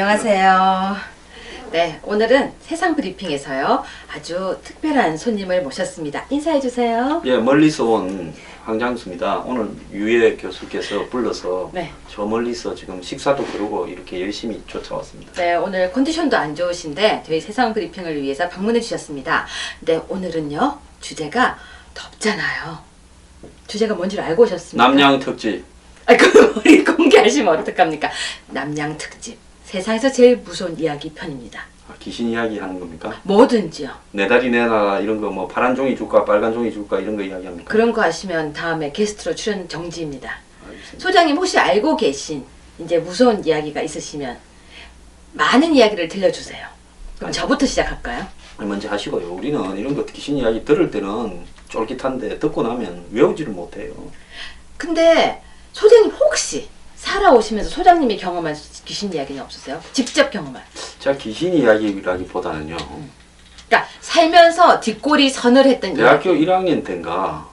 안녕하세요. 네, 오늘은 세상 브리핑에서요. 아주 특별한 손님을 모셨습니다. 인사해 주세요. 예, 멀리서 온 황장수입니다. 오늘 유해 교수께서 불러서 네. 저 멀리서 지금 식사도 그러고 이렇게 열심히 쫓아왔습니다. 네, 오늘 컨디션도 안 좋으신데 저희 세상 브리핑을 위해서 방문해 주셨습니다. 네, 오늘은요. 주제가 덥잖아요. 주제가 뭔지 알고 오셨습니까? 남양 특집. 아, 그 머리 공개하시면 어떡합니까? 남양 특집. 세상에서 제일 무서운 이야기 편입니다. 귀신 이야기 하는 겁니까? 뭐든지요. 내 다리 내놔 이런 거 뭐 파란 종이 줄까 빨간 종이 줄까 이런 거 이야기합니까? 그런 거 하시면 다음에 게스트로 출연 정지입니다. 알겠습니다. 소장님 혹시 알고 계신 이제 무서운 이야기가 있으시면 많은 이야기를 들려주세요. 그럼 저부터 시작할까요? 먼저 하시고요. 우리는 이런 거 귀신 이야기 들을 때는 쫄깃한데 듣고 나면 외우지를 못해요. 근데 소장님 혹시 살아오시면서 소장님이 경험한 귀신 이야기는 없으세요? 직접 경험한. 제가 귀신 이야기라기보다는요. 그러니까 살면서 뒷골이 선을 했던 대학교 이야기. 1학년 때인가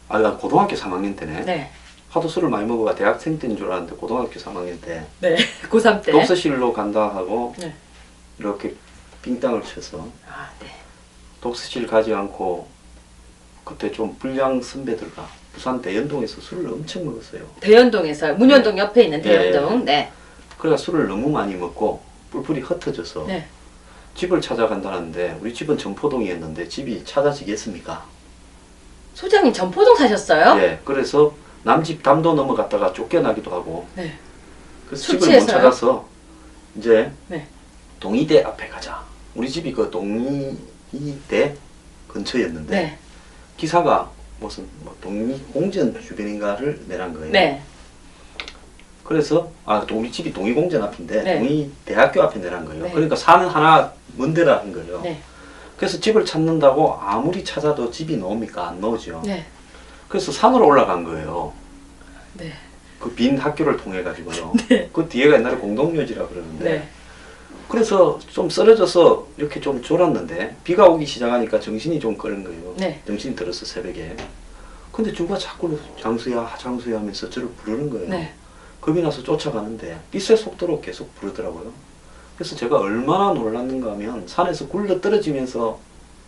나 고등학교 3학년 때네. 네. 하도 술을 많이 먹어가 대학생 때인 줄 알았는데 고등학교 3학년 때 네. 고3 때. 독서실로 간다 하고 네. 이렇게 빙땅을 쳐서 아, 네. 독서실 가지 않고 그때 좀 불량 선배들과 부산 대연동에서 술을 엄청 먹었어요. 대연동에서 문현동 옆에 있는 네. 대연동. 네. 그래가 술을 너무 많이 먹고 뿔뿔이 흩어져서 네. 집을 찾아간다는데 우리 집은 전포동이었는데 집이 찾아지겠습니까? 소장님 전포동 사셨어요? 예, 그래서 남집 담도 넘어갔다가 쫓겨나기도 하고 네. 그래서 술 집을 못 취해서요? 찾아서 이제 네. 동의대 앞에 가자. 우리 집이 그 동의대 근처였는데 네. 기사가 무슨 뭐 동의공전 주변인가를 내란 거예요. 네. 그래서 우리 집이 동의공전 앞인데 네. 동의대학교 앞에 내란 거예요. 네. 그러니까 산은 하나 먼 데라 한 거예요. 네. 그래서 집을 찾는다고 아무리 찾아도 집이 나옵니까? 안 나오죠. 네. 그래서 산으로 올라간 거예요. 네. 그 빈 학교를 통해 가지고요. 네. 그 뒤에가 옛날에 공동묘지라 그러는데 네. 그래서 좀 쓰러져서 이렇게 좀 졸았는데 비가 오기 시작하니까 정신이 좀 끄는 거예요. 네. 정신이 들어서 새벽에. 근데 누가 자꾸 장수야 장수야 하면서 저를 부르는 거예요. 네. 겁이 나서 쫓아가는데 빛의 속도로 계속 부르더라고요. 그래서 제가 얼마나 놀랐는가 하면 산에서 굴러 떨어지면서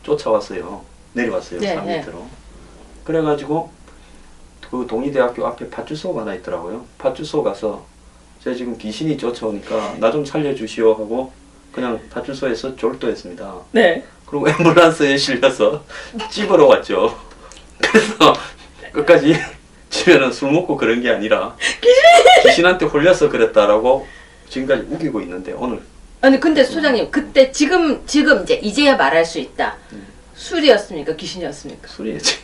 쫓아왔어요. 내려왔어요. 네, 산 네. 밑으로. 그래가지고 그 동의대학교 앞에 팥주소가 하나 있더라고요. 팥주소 가서 제가 지금 귀신이 쫓아오니까 나 좀 살려주시오 하고 그냥 팥주소에서 졸도했습니다. 네. 그리고 앰뷸런스에 실려서 집으로 왔죠. 그래서 끝까지 집에는 술 먹고 그런 게 아니라 귀신한테 홀려서 그랬다라고 지금까지 우기고 있는데 오늘 아니 근데 소장님 그때 지금 이제 이제야 말할 수 있다. 술이었습니까? 귀신이었습니까? 소리였지.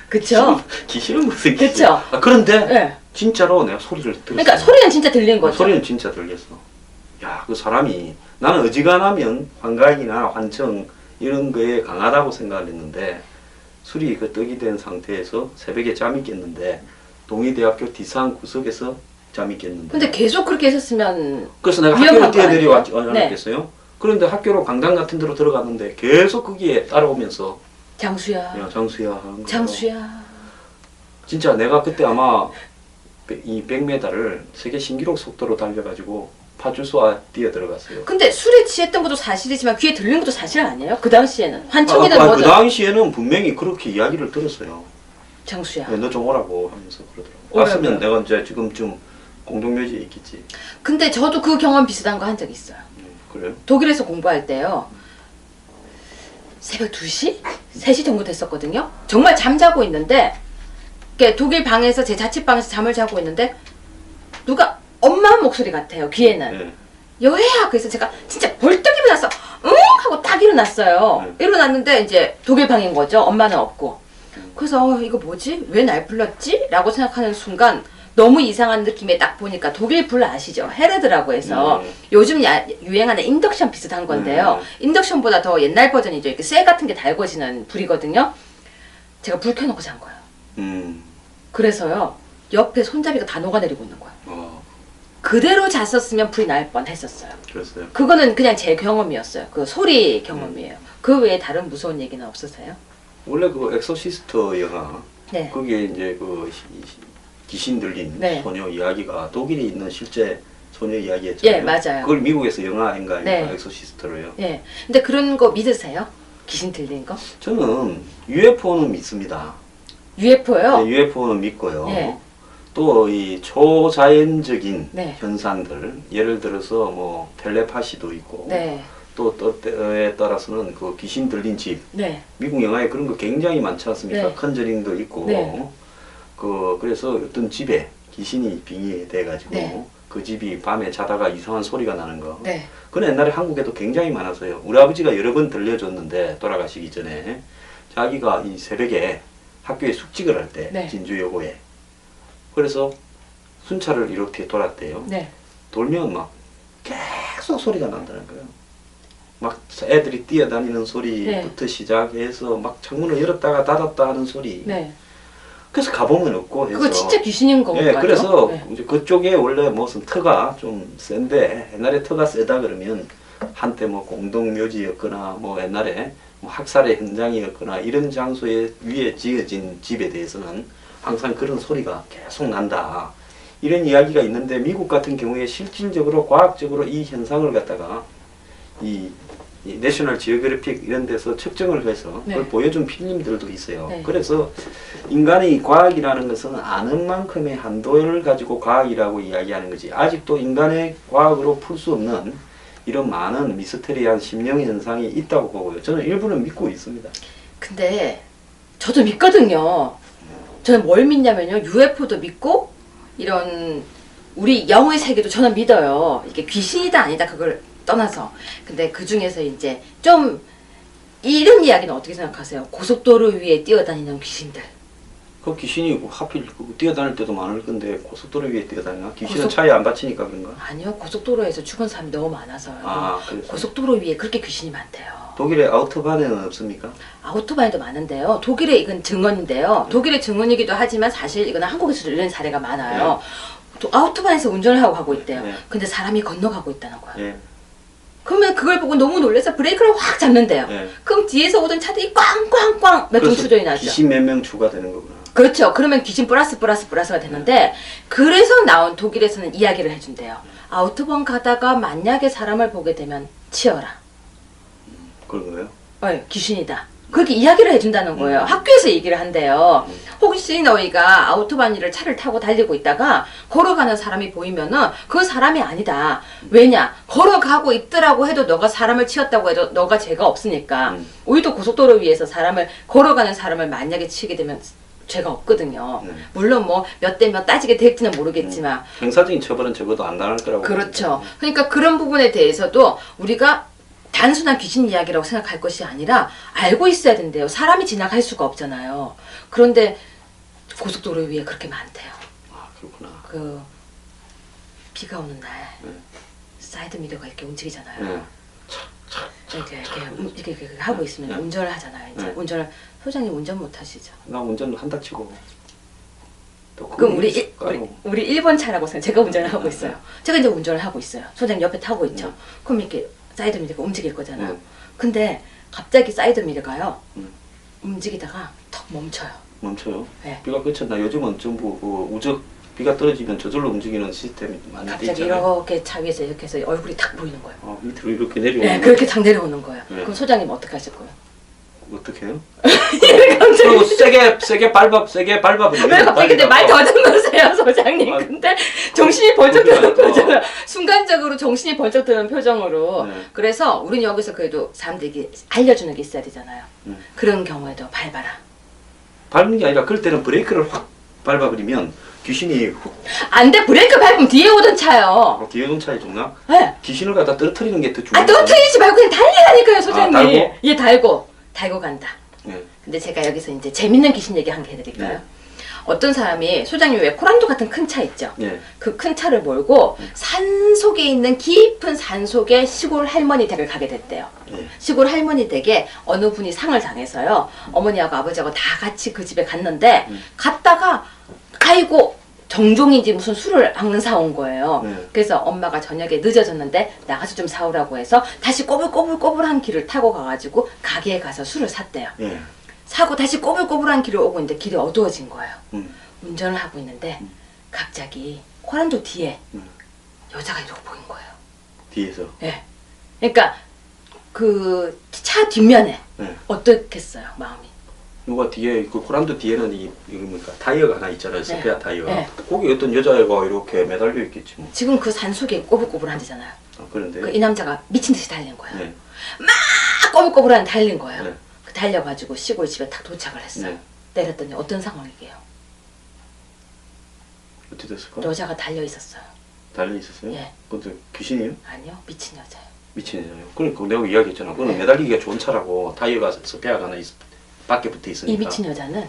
그쵸? 귀신은 무슨 귀신? 그쵸? 그런데 네. 진짜로 내가 소리를 들었어. 그러니까 소리는 진짜 들린 거죠. 소리는 진짜 들렸어. 야, 그 사람이 나는 어지간하면 환각이나 환청 이런 거에 강하다고 생각을 했는데 술이 그 떡이 된 상태에서 새벽에 잠이 깼는데 동의대학교 뒷산 구석에서 잠이 깼는데 근데 계속 그렇게 했었으면 그래서 내가 위험한 학교로 거 뛰어내려왔지 아니에요? 않았겠어요? 그런데 학교로 강당 같은 데로 들어갔는데 계속 거기에 따라오면서 장수야. 야 장수야 하는 거예요. 장수야. 진짜 내가 그때 아마 이 100m를 세계 신기록 속도로 달려가지고 파주소와 뛰어 들어갔어요. 근데 술에 취했던 것도 사실이지만 귀에 들린 것도 사실 아니에요? 그 당시에는 환청이든 그 뭐든 당시에는 분명히 그렇게 이야기를 들었어요. 장수야. 너 좀 오라고 하면서 그러더라고. 오라고요? 왔으면 내가 이제 지금쯤 공동묘지에 있겠지. 근데 저도 그 경험 비슷한 거 한 적 있어요. 그래요? 독일에서 공부할 때요. 새벽 2시? 3시 정도 됐었거든요. 정말 잠자고 있는데 독일 방에서 제 자취방에서 잠을 자고 있는데 누가 엄마 목소리 같아요. 귀에는. 네. 여해야. 그래서 제가 진짜 벌떡 일어났어. 응? 하고 딱 일어났어요. 네. 일어났는데 이제 독일 방인 거죠. 엄마는 없고. 그래서 이거 뭐지? 왜 날 불렀지? 라고 생각하는 순간 너무 이상한 느낌에 딱 보니까 독일 불 아시죠? 헤르드라고 해서 요즘 유행하는 인덕션 비슷한 건데요. 인덕션보다 더 옛날 버전이죠. 이렇게 쇠 같은 게 달궈지는 불이거든요. 제가 불 켜놓고 잔 거예요. 그래서요. 옆에 손잡이가 다 녹아내리고 있는 거예요. 그대로 잤었으면 불이 날 뻔했었어요. 그랬어요. 그거는 그냥 제 경험이었어요. 그 소리 경험이에요. 그 외에 다른 무서운 얘기는 없으세요? 원래 그 엑소시스트 영화 네. 거기에 이제 그 귀신 들린 네. 소녀 이야기가 독일에 있는 실제 소녀 이야기했잖아요. 예, 맞아요. 그걸 미국에서 영화인 거 아닙니까? 네. 엑소시스트로요. 예. 근데 그런 거 믿으세요? 귀신 들린 거? 저는 UFO는 믿습니다. UFO요? 네, UFO는 믿고요. 네. 또 이 초자연적인 네. 현상들, 예를 들어서 뭐 텔레파시도 있고, 네. 또 때에 따라서는 그 귀신 들린 집, 네. 미국 영화에 그런 거 굉장히 많지 않습니까? 네. 컨저링도 있고, 네. 그래서 어떤 집에 귀신이 빙의돼 가지고 네. 그 집이 밤에 자다가 이상한 소리가 나는 거. 네. 그건 옛날에 한국에도 굉장히 많았어요. 우리 아버지가 여러 번 들려줬는데 돌아가시기 전에 자기가 이 새벽에 학교에 숙직을 할 때 네. 진주여고에 그래서 순찰을 이렇게 돌았대요. 네. 돌면 막 계속 소리가 난다는 거예요. 막 애들이 뛰어다니는 소리부터 시작해서 막 창문을 열었다가 닫았다 하는 소리. 네. 그래서 가보면 없고 해서. 그거 진짜 귀신인 건가요? 예, 그래서 네. 이제 그쪽에 원래 무슨 터가 좀 센데 옛날에 터가 세다 그러면 한때 뭐 공동묘지였거나 뭐 옛날에 뭐 학살의 현장이었거나 이런 장소에 위에 지어진 집에 대해서는 항상 그런 소리가 계속 난다. 이런 이야기가 있는데 미국 같은 경우에 실질적으로 과학적으로 이 현상을 갖다가 이 내셔널 지오그래픽 이런 데서 측정을 해서 네. 그걸 보여준 필름들도 있어요. 네. 그래서 인간의 과학이라는 것은 아는 만큼의 한도를 가지고 과학이라고 이야기하는 거지. 아직도 인간의 과학으로 풀 수 없는 이런 많은 미스테리한 심령 현상이 있다고 보고요. 저는 일부는 믿고 있습니다. 근데 저도 믿거든요. 저는 뭘 믿냐면요. UFO도 믿고 이런 우리 영의 세계도 저는 믿어요. 이게 귀신이다 아니다 그걸 떠나서. 근데 그 중에서 이제 좀 이런 이야기는 어떻게 생각하세요? 고속도로 위에 뛰어다니는 귀신들. 그 귀신이 하필 뛰어다닐 때도 많을 건데 고속도로 위에 뛰어다니나? 귀신은 고속- 차에 안 받치니까 그런가? 아니요. 고속도로에서 죽은 사람이 너무 많아서요. 아, 그래서 고속도로 위에 그렇게 귀신이 많대요. 독일의 아우토바네는 없습니까? 아우토바이도 많은데요. 독일의 이건 증언인데요. 독일의 증언이기도 하지만 사실 이거는 한국에서도 이런 사례가 많아요. 아우토바이에서 운전을 하고 가고 있대요. 네. 근데 사람이 건너가고 있다는 거야. 예, 그러면 그걸 보고 너무 놀라서 브레이크를 확 잡는데요. 예. 그럼 뒤에서 오던 차들이 꽝꽝꽝 몇 종 그래서 추적이 나죠. 귀신 몇 명 추가되는 거구나. 그렇죠. 그러면 귀신 플러스가 되는데 그래서 나온 독일에서는 이야기를 해준대요. 아우토반 가다가 만약에 사람을 보게 되면 치어라. 그런 거예요? 귀신이다. 그렇게 이야기를 해준다는 거예요. 학교에서 얘기를 한대요. 혹시 너희가 아우토바니를 차를 타고 달리고 있다가 걸어가는 사람이 보이면은 그 사람이 아니다. 왜냐? 걸어가고 있더라고 해도 너가 사람을 치었다고 해도 너가 죄가 없으니까. 우리도 고속도로 위에서 걸어가는 사람을 만약에 치게 되면 죄가 없거든요. 물론 뭐 몇 대 몇 따지게 될지는 모르겠지만. 형사적인 처벌은 적어도 안 당할 거라고. 그렇죠. 그러니까 그런 부분에 대해서도 우리가 단순한 귀신 이야기라고 생각할 것이 아니라 알고 있어야 된대요. 사람이 지나갈 수가 없잖아요. 그런데 고속도로 위에 그렇게 많대요. 아, 그렇구나. 그 비가 오는 날 네. 사이드 미러가 이렇게 움직이잖아요. 네. 이렇게 하고 있으면 네. 운전을 하잖아요. 이제 네. 운전을 소장님 운전 못 하시죠? 나 운전 한다 치고. 또 그럼 그걸 까요. 우리 1번 차라고 생각. 제가 운전을 하고 있어요. 제가 이제 운전을 하고 있어요. 소장님 옆에 타고 있죠. 그럼 이렇게 사이드 미러가 움직일 거잖아요. 네. 근데 갑자기 사이드 미러가요. 음. 움직이다가 턱 멈춰요. 멈춰요. 네. 비가 그쳤나? 요즘은 전부 그 우적 비가 떨어지면 저절로 움직이는 시스템이 많이 돼 갑자기 있잖아요. 이렇게 차 위에서 이렇게 해서 얼굴이 탁 보이는 거예요. 밑으로 이렇게 내려오는 네, 거. 그렇게 탁 내려오는 거예요. 네. 그럼 소장님 어떻게 하실 거예요? 어떻게 해요? 그리고 세게 밟아버리면 왜 갑자기 근데 말 더듬으세요, 소장님? 아, 근데 정신이 번쩍 그렇게 드는 말고. 표정, 순간적으로 정신이 번쩍 드는 표정으로. 네. 그래서 우린 여기서 그래도 사람들에게 알려주는 게 있어야 되잖아요. 음. 그런 경우에도 밟아라. 밟는 게 아니라 그럴 때는 브레이크를 확 밟아버리면 귀신이 훅 안 돼, 브레이크 밟으면 뒤에 오던 차요. 뒤에 온 차에 죽나? 네. 귀신을 갖다 떨어뜨리는 게 더 중요해요. 떨어뜨리지 말고 그냥 달리라니까요, 소장님. 달고? 예, 달고 간다. 네. 근데 제가 여기서 이제 재밌는 귀신 얘기 한 개 해드릴까요? 네. 어떤 사람이 소장님 왜 코란도 같은 큰 차 있죠? 네. 그 큰 차를 몰고 산 속에 있는 깊은 산 속에 시골 할머니 댁을 가게 됐대요. 네. 시골 할머니 댁에 어느 분이 상을 당해서요. 어머니하고 아버지하고 다 같이 그 집에 갔는데 갔다가 아이고 정종인지 무슨 술을 앙는 사온 거예요. 네. 그래서 엄마가 저녁에 늦어졌는데 나가서 좀 사오라고 해서 다시 꼬불꼬불꼬불한 길을 타고 가가지고 가게에 가서 술을 샀대요. 네. 사고 다시 꼬불꼬불한 길을 오고 있는데 길이 어두워진 거예요. 음. 운전을 하고 있는데 갑자기 코란도 뒤에 여자가 이러고 보인 거예요. 뒤에서. 예. 그러니까 그 차 뒷면에 네. 어떻겠어요 마음이? 누가 뒤에 그 코란도 뒤에는 이거 뭡니까 타이어가 하나 있잖아요. 스페어 타이어가. 네. 거기 어떤 여자애가 이렇게 매달려 있겠지 뭐. 지금 그 산속에 꼬불꼬불한 데잖아요. 그런데. 그 이 남자가 미친 듯이 달린 거예요. 네. 막 꼬불꼬불한 달린 거예요. 네. 그 달려가지고 시골 집에 딱 도착을 했어요. 네. 내렸더니 어떤 상황이게요? 어떻게 됐을까? 여자가 달려 있었어요. 달려 있었어요? 예. 그것도 귀신이에요? 아니요, 미친 여자예요. 미친 여자예요. 그러니까 내가 이야기했잖아. 그거는 네. 매달리기가 좋은 차라고 타이어가 스페어가 하나 밖에 붙어 있으니까. 이 미친 여자는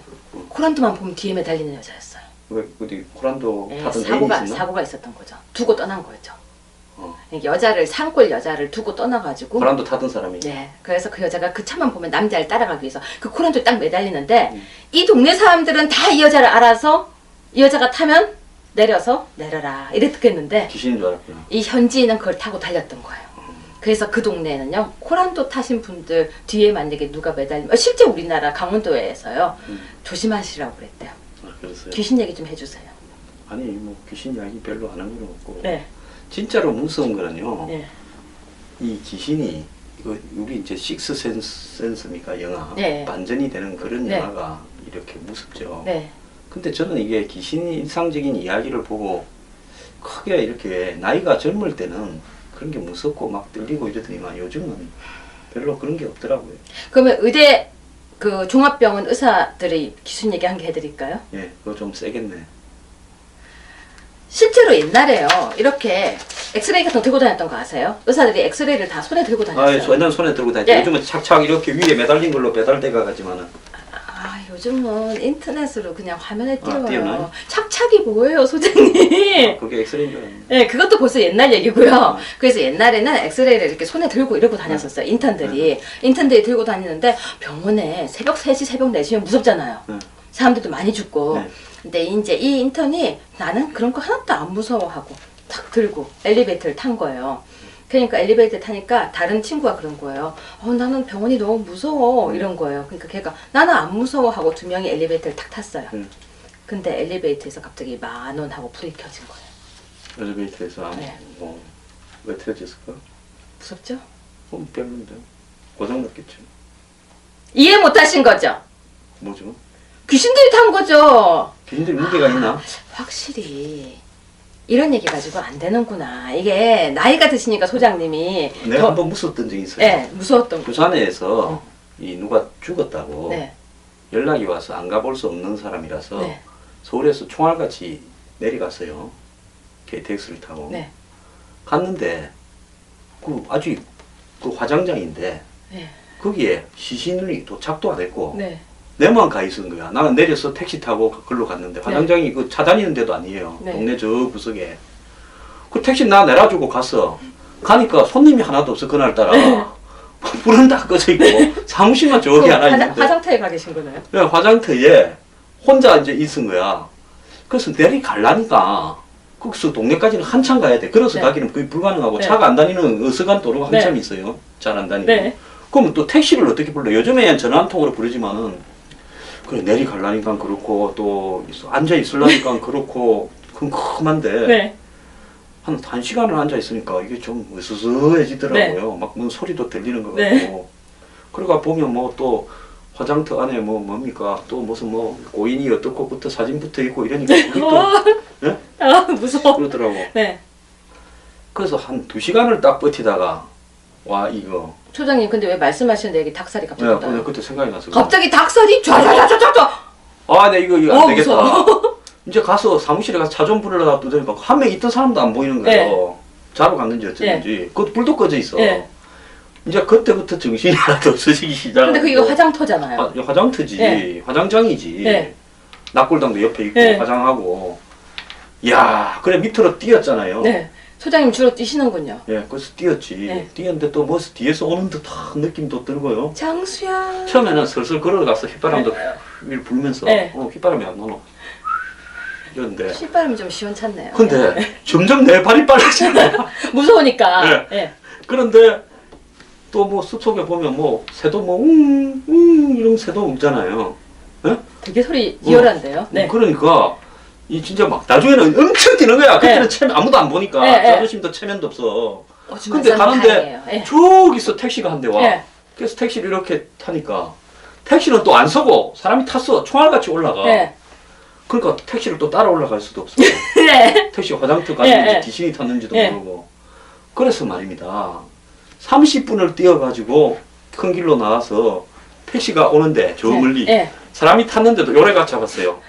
코란도만 보면 뒤에 매달리는 여자였어요. 왜 어디 코란도 예, 타던 애인이 있었나? 사고가 있었던 거죠. 두고 떠난 거죠. 어. 여자를 산골 여자를 두고 떠나가지고. 코란도 타던 사람이. 네, 그래서 그 여자가 그 차만 보면 남자를 따라가기 위해서 그 코란도에 딱 매달리는데 음. 이 동네 사람들은 다 이 여자를 알아서 이 여자가 타면 내려서 내려라 이랬겠는데 귀신인 줄 알았구나. 이 현지인은 그걸 타고 달렸던 거예요. 그래서 그 동네에는요 코란도 타신 분들 뒤에 만약에 누가 매달리면 실제 우리나라 강원도에서요 조심하시라고 그랬대요. 아, 그랬어요? 귀신 얘기 좀 해주세요. 아니 뭐 귀신 이야기 별로 안 한 건 없고. 네. 진짜로 무서운 거는요. 네. 이 귀신이 이거 우리 이제 식스 센스입니까 영화 네. 반전이 되는 그런 네. 영화가 이렇게 무섭죠. 네. 근데 저는 이게 귀신이 일상적인 이야기를 보고 크게 이렇게 나이가 젊을 때는 그런 게 무섭고 막 떨리고 이러더니만 요즘은 별로 그런 게 없더라고요. 그러면 의대 그 종합병원 의사들이 귀신 얘기 한 개 해드릴까요? 예, 그거 좀 세겠네. 실제로 옛날에요 이렇게 엑스레이 같은 거 들고 다녔던 거 아세요? 의사들이 엑스레이를 다 손에 들고 아, 다녔어요. 옛날 손에 들고 다니지. 예. 요즘은 착착 이렇게 위에 매달린 걸로 배달돼가 가지만은. 아 요즘은 인터넷으로 그냥 화면에 띄워요. 띄우나요? 착착이 뭐예요 소장님? 그게 엑스레이인 줄 알았는데. 네, 그것도 벌써 옛날 얘기고요. 그래서 옛날에는 엑스레이를 이렇게 손에 들고 이러고 다녔었어요. 인턴들이. 인턴들이 들고 다니는데 병원에 새벽 3시, 새벽 4시면 무섭잖아요. 네. 사람들도 많이 죽고. 네. 근데 이제 이 인턴이 나는 그런 거 하나도 안 무서워하고 탁 들고 엘리베이터를 탄 거예요. 그러니까 엘리베이터 타니까 다른 친구가 그런 거예요. 나는 병원이 너무 무서워. 이런 거예요. 그러니까 걔가 나는 안 무서워하고 두 명이 엘리베이터를 탁 탔어요. 근데 엘리베이터에서 갑자기 10,000원 하고 불이 켜진 거예요. 엘리베이터에서 네. 왜 터졌을까? 무섭죠? 별론데. 고장 났겠죠. 이해 못 하신 거죠? 뭐죠? 귀신들이 탄 거죠? 귀신들이 무게가 있나? 확실히 이런 얘기 가지고 안 되는구나. 이게 나이가 드시니까 소장님이 내가 더- 한번 무서웠던 적이 있어요. 네, 무서웠던 거. 부산에서 이 누가 죽었다고 네, 연락이 와서 안 가볼 수 없는 사람이라서 네, 서울에서 총알같이 내려갔어요. KTX를 타고. 네, 갔는데 그 아주 그 화장장인데 네, 거기에 시신이 도착도 안 했고 네, 내만 가 있은 거야. 나는 내려서 택시 타고 글로 갔는데 화장장이 그 차 다니는 데도 아니에요. 네. 동네 저 구석에. 그 택시 나 내려주고 갔어. 가니까 손님이 하나도 없어 그날따라. 불은 다 꺼져 있고 사무실만 저기 하나 있는데 화장터에 가 계신 거네요? 네, 화장터에 혼자 이제 있은 거야. 그래서 내리가려니까 거기서 동네까지는 한참 가야 돼. 걸어서 네. 가기는 거의 불가능하고 네. 차가 안 다니는 어서간 도로가 한참 네. 있어요. 잘 안 다니고. 네. 그러면 또 택시를 어떻게 불러? 요즘에 전화 한 통으로 부르지만은 그래 내리가려니까 그렇고 또 앉아 있으려니까 그렇고 컴컴한데 네. 한 시간을 앉아 있으니까 이게 좀 으스스해지더라고요. 막 무슨 소리도 들리는 것 같고. 네. 그러가 보면 뭐 또 화장터 안에 뭡니까 또 무슨 뭐 고인이 어떻고부터 사진 붙어 있고 이러니까 그게 또 예? 아, 무서워. 그러더라고. 네. 그래서 한 2시간을 딱 버티다가 와 이거 소장님, 근데 왜 말씀하시는데 여기 닭살이 갑자기 내가 돋아요? 그때 생각이 났어. 갑자기 닭살이 쫙쫙쫙쫙쫙! 아, 네 이거 안 되겠다. 무서워. 이제 가서 사무실에 가서 차 좀 불러라 두더니 한 명 있던 사람도 안 보이는 거예요. 자러 갔는지 어쩐지. 그것도 불도 꺼져 있어. 네. 이제 그때부터 정신이 하나도 없어지기 시작하고. 근데 그게 화장터잖아요. 화장터지. 네. 화장장이지. 네. 낙골당도 옆에 있고 네. 화장하고. 야, 그래 밑으로 뛰었잖아요. 네. 소장님 주로 뛰시는군요. 예, 그래서 뛰었지. 네. 뛰었는데 또 뭐 뒤에서 오는 듯한 느낌도 들고요. 장수야. 처음에는 슬슬 걸어가서 휘바람도 휘 불면서 네. 휘바람이 안 나노. 이런데. 신바람이 좀 시원찮네요. 근데 점점 내 발이 빨라지네. 무서우니까. 네. 네. 그런데 또 뭐 숲속에 보면 뭐 새도 뭐 이런 새도 없잖아요. 예? 되게 소리 리얼한데요. 네. 그러니까 이 진짜 막 나중에는 엄청 뛰는 거야. 그때는 네. 체면 아무도 안 보니까 네, 자존심도 체면도 없어. 정말 근데 가는데 다행이에요. 예. 저기서 택시가 한 대 와. 예. 그래서 택시를 이렇게 타니까 택시는 또 안 서고 사람이 탔어. 총알같이 올라가. 예. 그러니까 택시를 또 따라 올라갈 수도 없어. 네. 택시 화장터 갔는지 예, 예. 귀신이 탔는지도 예. 모르고. 그래서 말입니다. 30분을 뛰어가지고 큰 길로 나와서 택시가 오는데 저 멀리 예. 사람이 탔는데도 요래가 잡았어요.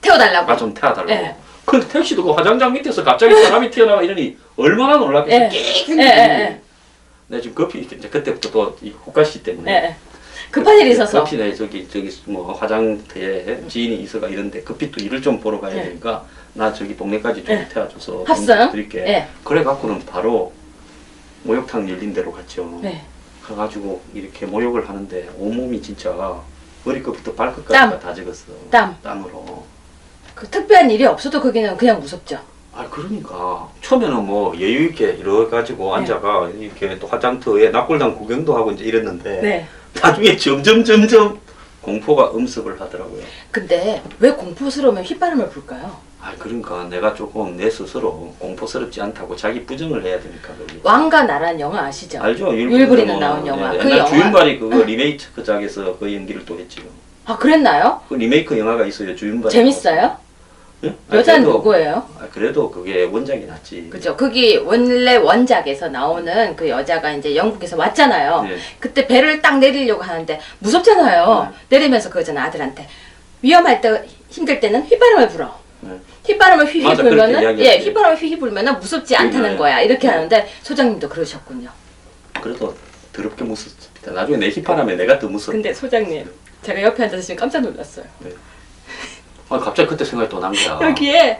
태워달라고. 아 좀 태워달라고. 예. 근데 택시도 그 화장장 밑에서 갑자기 사람이 튀어나와 이러니 얼마나 놀랐겠어. 예. 끽 예, 예, 내가 지금 급히 이제 그때부터 또 이 호가씨 때문에 예. 급한 일이 있어서. 급히 내 저기 뭐 화장터에 지인이 있어가 이런데 급히 또 일을 좀 보러 가야 예. 되니까 나 저기 동네까지 좀 예. 태워줘서 돈 합성? 드릴게. 예. 그래 갖고는 바로 목욕탕 열린 데로 갔죠. 네. 가가지고 이렇게 목욕을 하는데 온몸이 진짜 머리끝부터 땀. 발끝까지 다 적었어. 땀으로. 그 특별한 일이 없어도 거기는 그냥 무섭죠. 아 그러니까 처음에는 뭐 여유 있게 이래가지고 네. 앉아가 이렇게 또 화장터에 낙골당 구경도 하고 이제 이랬는데 네. 나중에 점점 공포가 음습을 하더라고요. 근데 왜 공포스러우면 휘바람을 불까요? 아 그러니까 내가 조금 내 스스로 공포스럽지 않다고 자기 부정을 해야 되니까 그게. 왕과 나란 영화 아시죠? 알죠? 율브리는 나온 영화. 그 옛날 영화. 주윤발이 그거 리메이크 작에서 그 연기를 또 했지요. 아 그랬나요? 그 리메이크 영화가 있어요. 주윤발이. 재밌어요? 응? 여자는 누구예요? 그래도 그게 원작이 낫지. 그죠. 거기 원래 원작에서 나오는 그 여자가 이제 영국에서 왔잖아요. 네. 그때 배를 딱 내리려고 하는데 무섭잖아요. 내리면서 그러잖아 아들한테. 위험할 때 힘들 때는 휘바람을 불어. 네. 휘바람을 휘휘 맞아, 그렇게 불면은 이야기하지. 예 휘바람을 휘휘 불면은 무섭지 않다는 네. 거야 이렇게 네. 하는데 소장님도 그러셨군요. 그래도 더럽게 무섭습니다. 나중에 내 힙하라면 내가 더 무섭. 근데 소장님 제가 옆에 앉아서 지금 깜짝 놀랐어요. 네. 아 갑자기 그때 생각이 또 난 거야. 여기에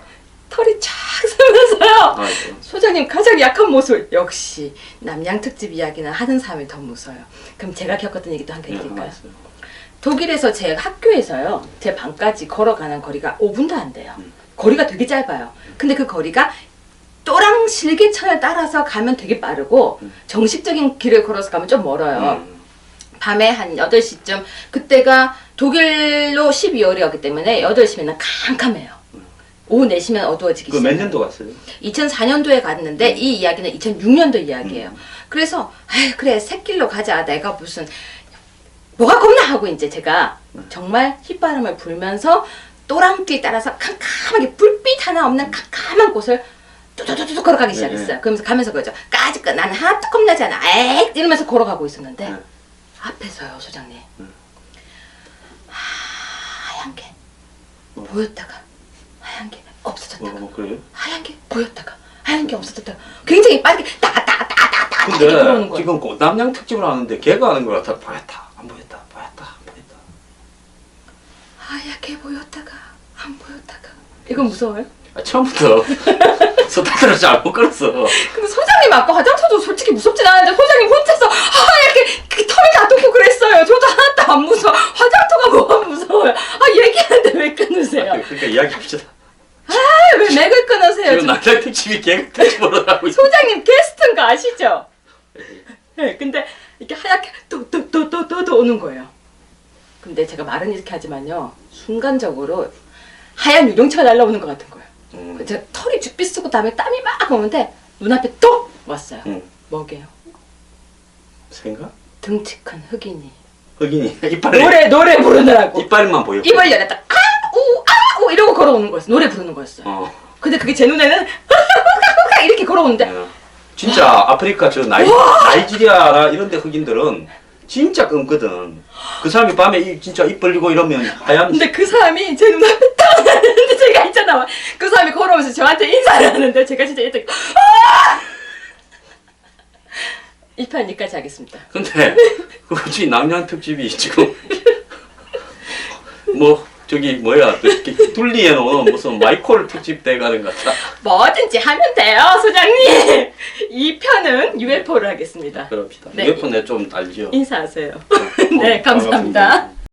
털이 쫙 서면서요. 아, 소장님 가장 약한 모습. 역시 남양 특집 이야기는 하는 사람이 더 무서워요. 그럼 제가 겪었던 얘기도 한 개 네, 드릴까요? 있어요. 독일에서 제 학교에서요. 제 방까지 걸어가는 거리가 5분도 안 돼요. 거리가 되게 짧아요. 근데 그 거리가 또랑 실개천을 따라서 가면 되게 빠르고 정식적인 길을 걸어서 가면 좀 멀어요. 밤에 한 8시쯤 그때가 독일로 12월이었기 때문에 8시면 캄캄해요. 오후 4시면 어두워지기 그 몇 시작해요. 년도 갔어요? 2004년도에 갔는데 이 이야기는 2006년도 이야기예요. 그래서 아이 그래 샛길로 가자. 내가 무슨 뭐가 겁나 하고 이제 제가 정말 휘바람을 불면서 또랑길 따라서 캄캄하게 불빛 하나 없는 캄캄한 곳을 뚜뚜뚜뚜 걸어가기 시작했어요. 그러면서 가면서 그러죠. 까짓거 나는 하나도 겁나지 않아. 에이 이러면서 걸어가고 있었는데 네. 앞에서요 소장님 하얀 게 보였다가 하얀 게 없어졌다가 그래요? 하얀 게 보였다가 하얀 게 없어졌다가 굉장히 빠르게 따따따따따 이렇게 걸어오는 근데 거예요. 지금 꽃남양 특집을 하는데 걔가 하는 거 같아. 보였다, 안 보였다, 보였다, 안 보였다. 하얗게 보였다가 안 보였다가 이건 무서워요? 아, 처음부터 스타트를 잘못 끌었어. 근데 소장님 아까 화장터도 솔직히 무섭진 않은데 소장님 혼자서 하얗게 털이 놔두고 그랬어요. 저도 하나도 안 무서워. 화장터가 뭐가 무서워요. 아 얘기하는데 왜 끊으세요? 그러니까 이야기합시다. 왜 맥을 끊으세요? 지금 지금 남양 특집이 걔 특집으로 하고 있어. 소장님 게스트인 거 아시죠? 네, 근데 이렇게 하얗게 또 오는 거예요. 근데 제가 말은 이렇게 하지만요. 순간적으로 하얀 유령차가 날라오는 것 같은 거예요. 제가 털이 죽빛 쓰고 다음에 땀이 막 오는데 눈앞에 똑 왔어요. 뭐게요? 생각? 등치 큰 흑인이 흑인이 이빨에 노래 부르느라고 이빨만 보여. 입을 열었다 아우 이러고 걸어오는 거였어. 노래 부르는 거였어요. 근데 그게 제 눈에는 이렇게 걸어오는데 진짜 아프리카 저 나이지리아나 이런 데 흑인들은 진짜 검거든. 그 사람이 밤에 진짜 입 벌리고 이러면 하얀. 근데 그 사람이 제 눈앞에 딱 왔는데 제가 있잖아 그 사람이 걸어오면서 저한테 인사를 하는데 제가 진짜 이때 이 편 여기까지 하겠습니다. 근데 그거지 남양 특집이 지금 뭐 저기 뭐야 둘리에 놓은 무슨 마이콜 특집 돼가는 것 같아. 뭐든지 하면 돼요 소장님. 이 편은 UFO를 하겠습니다. 그럽시다. 네. UFO 내 좀 알죠. 인사하세요. 네 감사합니다. 반갑습니다.